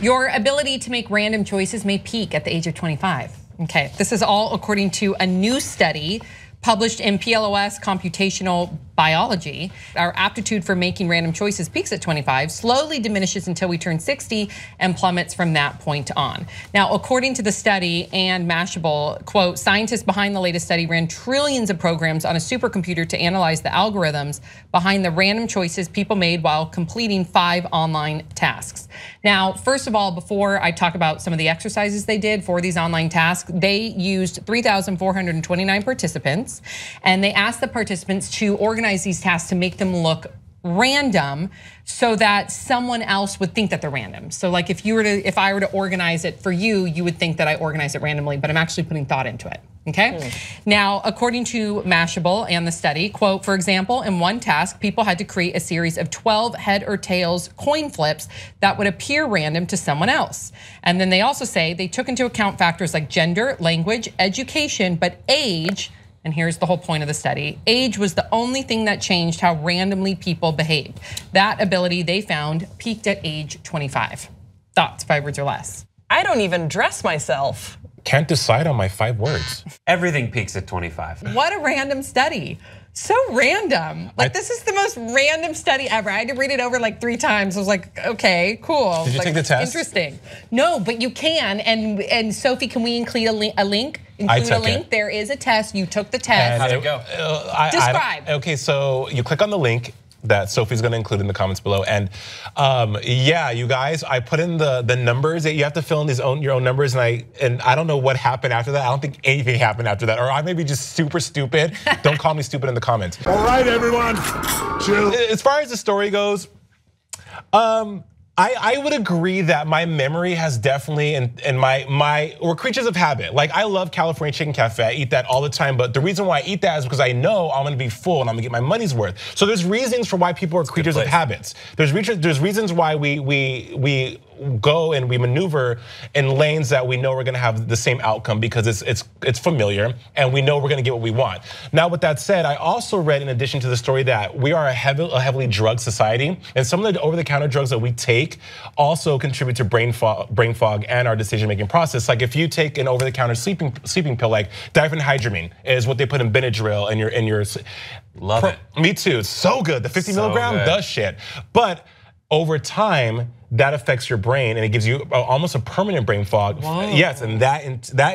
Your ability to make random choices may peak at the age of 25. Okay, this is all according to a new study published in PLOS Computational Biology. Our aptitude for making random choices peaks at 25, slowly diminishes until we turn 60, and plummets from that point on. Now, according to the study and Mashable, quote, scientists behind the latest study ran trillions of programs on a supercomputer to analyze the algorithms behind the random choices people made while completing 5 online tasks. Now, first of all, before I talk about some of the exercises they did for these online tasks, they used 3,429 participants, and they asked the participants to organize these tasks to make them look random so that someone else would think that they're random. So like if I were to organize it for you, you would think that I organized it randomly, but I'm actually putting thought into it. Okay? Now, according to Mashable and the study, quote, for example, in one task, people had to create a series of 12 head or tails coin flips that would appear random to someone else. And then they also say they took into account factors like gender, language, education, but age, and here's the whole point of the study, age was the only thing that changed how randomly people behaved. That ability, they found, peaked at age 25. Thoughts, 5 words or less? I don't even dress myself. Can't decide on my 5 words. Everything peaks at 25. What a random study. So random. Like this is the most random study ever. I had to read it over like 3 times. I was like, okay, cool. Did you take the test? Interesting. No, but you can. And Sophie, can we include a link? Include a link. There is a test. You took the test. How'd it go? Describe. Okay, so you click on the link that Sophie's gonna include in the comments below. And yeah, you guys, I put in the numbers that you have to fill in your own numbers, and I don't know what happened after that. I don't think anything happened after that, or I may be just super stupid. Don't call me stupid in the comments. All right, everyone, chill. As far as the story goes, I would agree that my memory has definitely, and we're creatures of habit. Like I love California Chicken Cafe, I eat that all the time, but the reason why I eat that is because I know I'm gonna be full and I'm gonna get my money's worth. So there's reasons for why people are creatures of habits. There's reasons why we go and we maneuver in lanes that we know we're gonna have the same outcome because it's familiar and we know we're gonna get what we want. Now with that said, I also read in addition to the story that we are a heavily drugged society, and some of the over-the-counter drugs that we take also contribute to brain fog and our decision-making process. Like if you take an over-the-counter sleeping pill like diphenhydramine is what they put in Benadryl in your Love it. Me too, it's so good. The 50 milligram does shit. But over time, that affects your brain and it gives you almost a permanent brain fog. Whoa. Yes, and that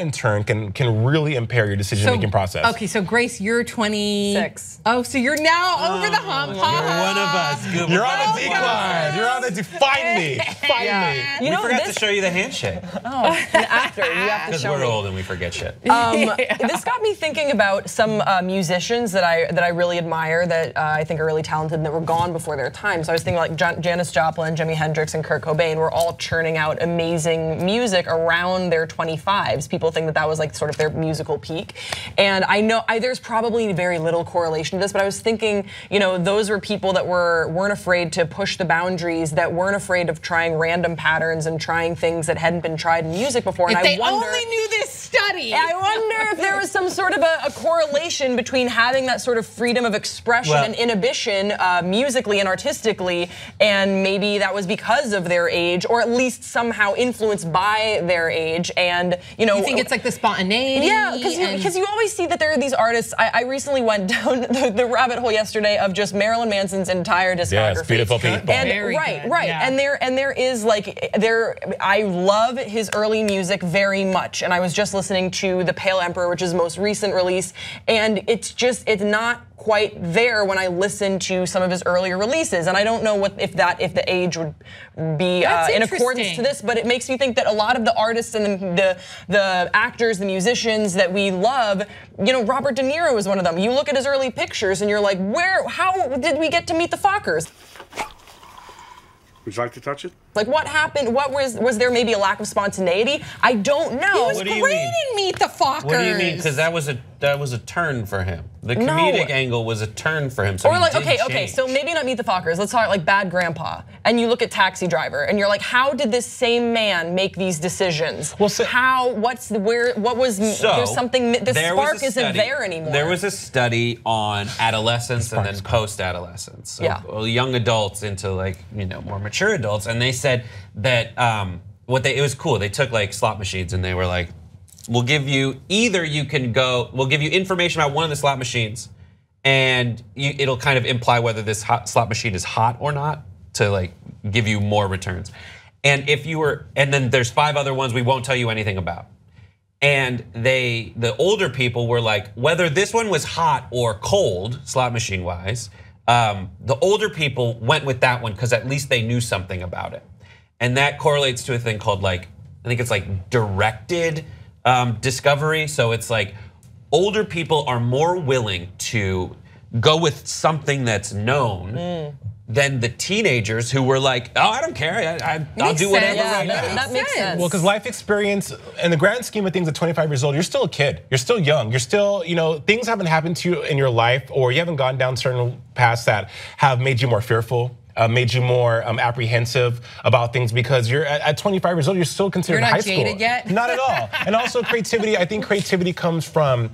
in turn can really impair your decision-making process. Okay, so Grace, you're 26. Oh, so you're now over the hump. You're one of us. Good. You're on the decline. You're on the find me. Find me. We forgot to show you the handshake. Oh, and after you have to Because show we're me. old and we forget shit. This got me thinking about some musicians that I really admire, that I think are really talented and that were gone before their time. So I was thinking like Janis Joplin, Jimi Hendrix, and Kurt Cobain were all churning out amazing music around their 25s. People think that that was like sort of their musical peak. And I know there's probably very little correlation to this, but I was thinking, you know, those were people that weren't afraid to push the boundaries, that weren't afraid of trying random patterns and trying things that hadn't been tried in music before. If And they only knew this study. I wonder if there was some sort of a correlation between having that sort of freedom of expression and inhibition musically and artistically, and maybe that was because of their age, or at least somehow influenced by their age. And you think it's like the spontaneity? Yeah, because you always see that there are these artists. I recently went down the rabbit hole yesterday of just Marilyn Manson's entire discography. Yes, beautiful people. And right. Yeah. And there is like I love his early music very much, and I was just listening to The Pale Emperor, which is his most recent release, and it's not quite there when I listen to some of his earlier releases, and I don't know if the age would be in accordance to this, but it makes me think that a lot of the artists and the actors, the musicians that we love, you know, Robert De Niro is one of them. You look at his early pictures and you're like, how did we get to meet the Fockers? Would you like to touch it? Like what happened? What was there maybe a lack of spontaneity? I don't know. He was great in Meet the Fockers. What do you mean? Because that was a turn for him. The comedic angle was a turn for him. So or like okay, so maybe not Meet the Fockers. Let's talk like Bad Grandpa. And you look at Taxi Driver, and you're like, how did this same man make these decisions? Well, so, there's something. The spark isn't there anymore. There was a study on adolescence and then post-adolescence. So young adults into like more mature adults, and they said that it was cool. They took like slot machines and they were like, we'll give you we'll give you information about one of the slot machines, and it'll kind of imply whether this slot machine is hot or not to like give you more returns. And then there's 5 other ones we won't tell you anything about. And the older people were like, whether this one was hot or cold, slot machine wise, the older people went with that one because at least they knew something about it. And that correlates to a thing called like, I think it's like directed discovery. So it's like older people are more willing to go with something that's known than the teenagers who were like, oh, I don't care, I'll do whatever right now. That makes sense. Well, because life experience, in the grand scheme of things, at 25 years old, you're still a kid. You're still young. You're still, things haven't happened to you in your life, or you haven't gone down certain paths that have made you more fearful, made you more apprehensive about things, because you're at 25 years old, you're still considered high school. You're not jaded yet? Not at all. And also creativity, I think creativity comes from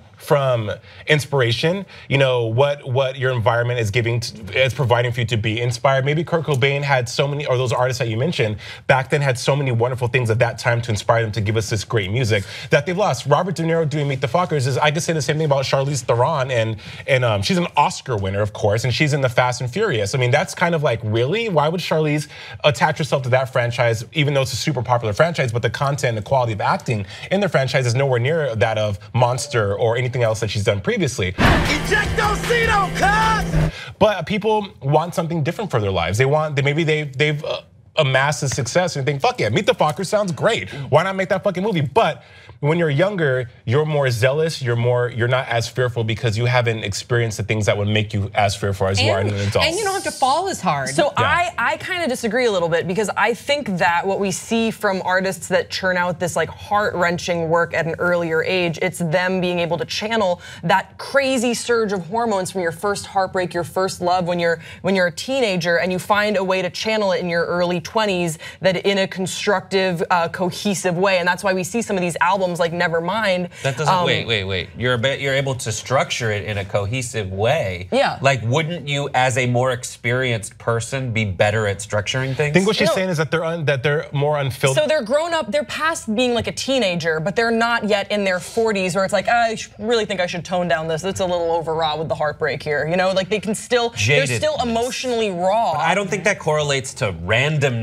inspiration. What your environment is providing for you to be inspired. Maybe Kurt Cobain had so many, or those artists that you mentioned back then had so many wonderful things at that time to inspire them to give us this great music that they've lost. Robert De Niro doing Meet the Fockers I could say the same thing about Charlize Theron, and she's an Oscar winner, of course, and she's in the Fast and Furious. I mean, that's kind of like, really? Why would Charlize attach herself to that franchise, even though it's a super popular franchise, but the content, the quality of acting in the franchise is nowhere near that of Monster or anything else that she's done previously. But people want something different for their lives. Maybe they've amassed the success and think, fuck yeah, Meet the Fockers sounds great. Why not make that fucking movie? But when you're younger, you're more zealous, you're not as fearful because you haven't experienced the things that would make you as fearful as you are in an adult. And you don't have to fall as hard. So yeah. I kind of disagree a little bit, because I think that what we see from artists that churn out this like heart-wrenching work at an earlier age, it's them being able to channel that crazy surge of hormones from your first heartbreak, your first love when you're a teenager, and you find a way to channel it in your early 20s that in a constructive, cohesive way. And that's why we see some of these albums like Nevermind. That doesn't, wait. You're able to structure it in a cohesive way. Yeah. Like, wouldn't you, as a more experienced person, be better at structuring things? I think what she's saying is that they're more unfiltered. So they're grown up, they're past being like a teenager, but they're not yet in their 40s where it's like, I really think I should tone down this. It's a little overwrought with the heartbreak here. Like they can still, they're still emotionally raw. But I don't think that correlates to randomness,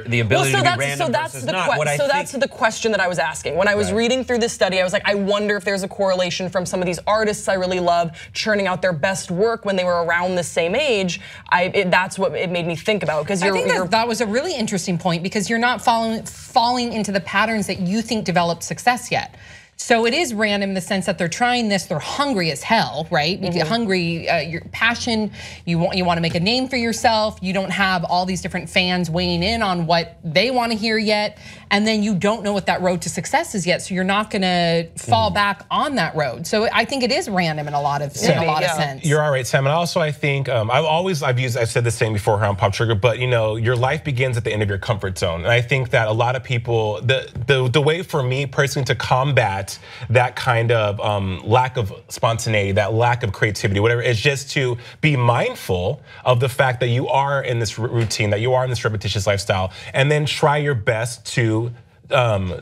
the ability to be random versus not. That's the question that I was asking. When I was reading through this study, I was like, I wonder if there's a correlation from some of these artists I really love churning out their best work when they were around the same age. That's what it made me think about, because I think that was a really interesting point, because you're not falling into the patterns that you think developed success yet. So it is random in the sense that they're trying this, they're hungry as hell, right? You're hungry, your passion, you want to make a name for yourself. You don't have all these different fans weighing in on what they want to hear yet. And then you don't know what that road to success is yet, so you're not gonna fall back on that road. So I think it is random in a lot of sense. You're all right, Sam. And also I think, I've said this thing before around Pop Trigger, but your life begins at the end of your comfort zone. And I think that a lot of people, the way for me personally to combat that kind of lack of spontaneity, that lack of creativity, whatever, is just to be mindful of the fact that you are in this routine, that you are in this repetitious lifestyle, and then try your best to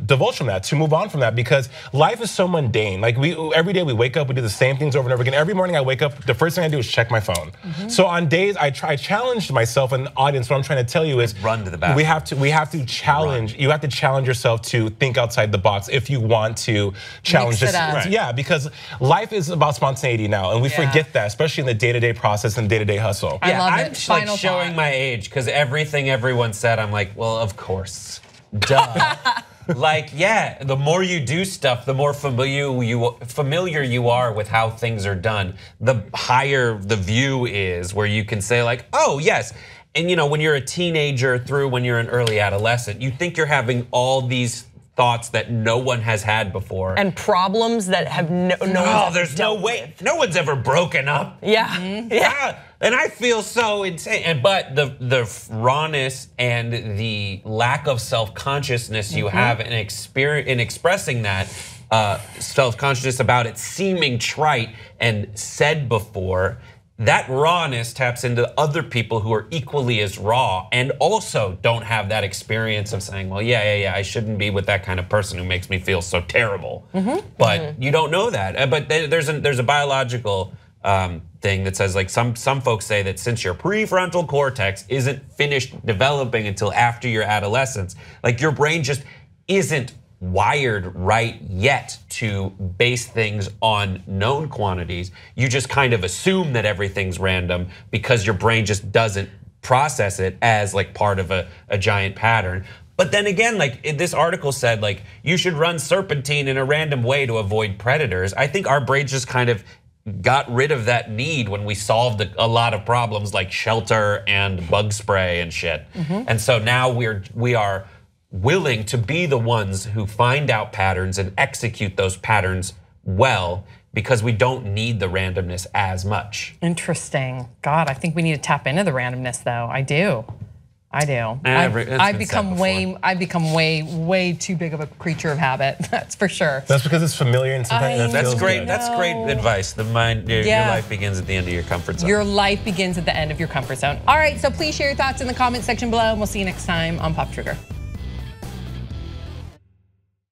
divulge from that, to move on from that, because life is so mundane. Like every day we wake up, we do the same things over and over again. Every morning I wake up, the first thing I do is check my phone. So on days I challenge myself and the audience. What I'm trying to tell you is, run to the bathroom. We have to challenge. You have to challenge yourself to think outside the box if you want to challenge this. Yeah, because life is about spontaneity now, and we forget that, especially in the day-to-day process and day-to-day hustle. I love I'm it. like showing my age, because everything everyone said, I'm like, well, of course. Duh. Like, yeah, the more you do stuff, the more familiar you are with how things are done, the higher the view is, where you can say like, oh yes. And when you're a teenager through when you're an early adolescent, you think you're having all these thoughts that no one has had before. And problems that have there's no way. No one's ever broken up. Yeah. And I feel so insane. But the rawness and the lack of self-consciousness you have in expressing that self-consciousness about it seeming trite and said before, that rawness taps into other people who are equally as raw and also don't have that experience of saying, well, yeah, I shouldn't be with that kind of person who makes me feel so terrible. But you don't know that. But there's a biological thing that says, like, some folks say that since your prefrontal cortex isn't finished developing until after your adolescence, like your brain just isn't wired right yet to base things on known quantities. You just kind of assume that everything's random because your brain just doesn't process it as like part of a giant pattern. But then again, like this article said, like you should run serpentine in a random way to avoid predators. I think our brains just kind of got rid of that need when we solved a lot of problems like shelter and bug spray and shit. And so now we are willing to be the ones who find out patterns and execute those patterns well because we don't need the randomness as much. Interesting. God, I think we need to tap into the randomness though. I do. I've become way too big of a creature of habit. That's for sure. That's because it's familiar and sometimes that's great. Good. That's great advice. Your life begins at the end of your comfort zone. Your life begins at the end of your comfort zone. All right, so please share your thoughts in the comment section below, and we'll see you next time on Pop Trigger.